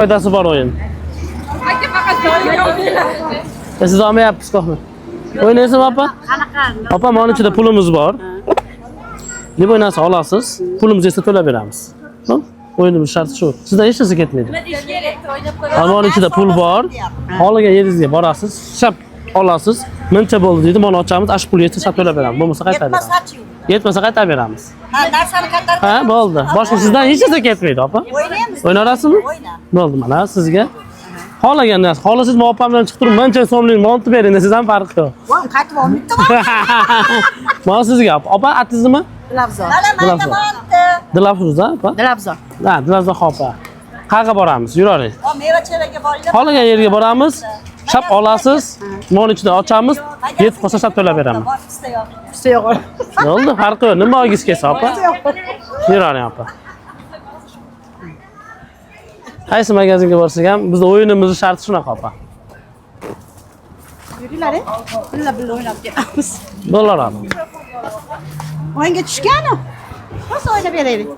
Foydasi bor o'yin. Siz olmayapsiz qo'hni. O'ynaysizmi opa? Qanaqa? Opa, mana ichida pulimiz bor. Deb o'ynasa olasiz, pulimizni esa to'lab beramiz. Xo'p? O'yinimiz sharti shu. Sizdan hech narsa ketmaydi. Mana ichida pul bor. Xohlagan yeringizga borasiz, shap olasiz. Muncha bo'ldi deydi, mana ochamiz, ash pul yetsa shap to'lab beramiz. Bo'lmasa qaytarib beramiz. Yetmasa qaytarib beramiz. Ha, narsani qaytarib. Ha, bo'ldi. Boshqa sizdan hech narsa ketmaydi, opa. O'ynaymiz. O'ynalasizmi? O'yna. Bo'ldi, mana sizga. Xohlagan narsa, xohlasangiz opam bilan chiqib turib, muncha so'mlik mont bering, sizdan farqi yo'q. Voy, qaytib olmayapti. Mana sizga, opa, atizmi? Dilafzor. Mana monti. Dilafruz, opa? Dilafzor. Ha, Dilafzor opa. Qayerga boramiz? Yuravering. O meva cheraga boringlar. Xohlagan yerga boramiz, shap olasiz, mont ichida ochamiz, yetib qolsa shap to'lab beraman. Usta yo'q. Bo'ldi, farqi yo'q. Nima olgingiz kelsa, opa? Yuravering, opa. Qaysi magazinga borsak ham, bizning o'yinimizning sharti shunaqa, opa. Yuringlar, billa o'ynab kelamiz. Bo'laveradi. O'yinga tushganu. Biz o'ynab beraylik.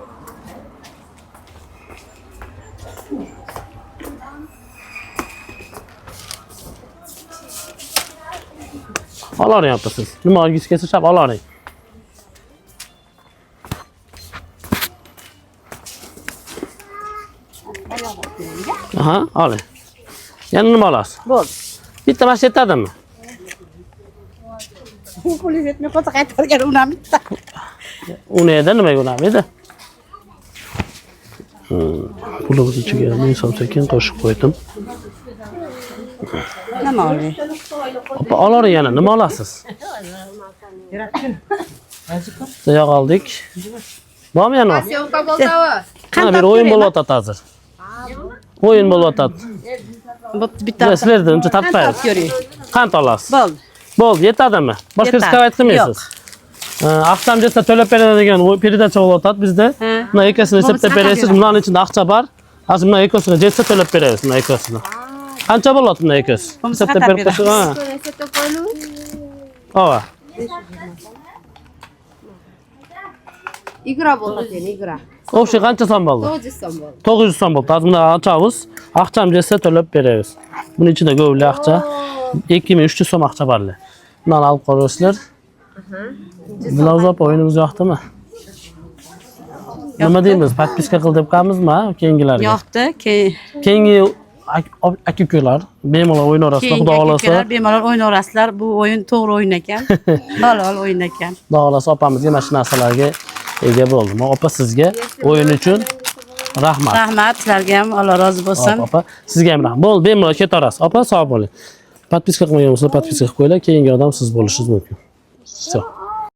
Olavering, opa, siz. Nima olgingiz kelsa, shap olavering. Aha, oling. Yana nima olasiz? Bo'ldi. Bitta mashina yetadimi? Pul yetmay qolsa qaytargan unam bitta. Uni edi, nimaga unamaydi? Pulimiz ichiga men sekin qo'shib qo'ydim. Nima oling? Opa, olavering yana, nima olasiz? Yo'q oldik. Bormi yana? Mana bir o'yin bo'lyapti hozir. O'yin bo'lyapti. Bitta. Sizlarda uncha tatmaysiz. Qancha olasiz? Bo'ldi. Bo'ldi, yetadimi? Boshqa riskovat qilmaysiz. Aqcham jetsa to'lab beradigan передача bo'lyapti bizda. Mana ikkisini hisoblab berasiz. Bularning ichida aqcha bor. Hozir mana ikkisini jetsa to'lab berasiz, mana ikkisini. Qancha bo'lyapti mana ikkisi? Hisoblab berib qo'ysiz. Ha. Igra bo'ladi, igra. O'sha qancha so'm bo'ldi? 900 so'm bo'ldi. 900 so'm bo'ldi. Hozir buni ochamiz. Aqcham jetsa to'lab beramiz. Buning ichida govli aqcha 2300 so'm aqcha borlar. Bundan olib qo'yasizlar. Dilafzor o'yinimiz yoqdimi? Nima deymiz? Podpiska qil deb qo'yamizmi keyingilarga? Yoqdi. Keyingi aka-ukalar bemalol o'ynaverasizlar, xudo xolasa. Bemalol o'ynaverasizlar. Bu o'yin to'g'ri o'yin ekan. Halol o'yin ekan. Xudo xolasa opamizga mana shu narsalarga ega bo'ldim. Opa, sizga o'yin uchun rahmat. Rahmat, sizlarga ham Alloh rozi bo'lsin. Opa, sizga ham rahmat. Bo'ldi, bemalol ketaverasiz. Opa, sog' bo'ling. Podpiska qilmagan bo'lsa, podpiska qilib qo'yinglar, keyingi odam siz bo'lishingiz mumkin. Все.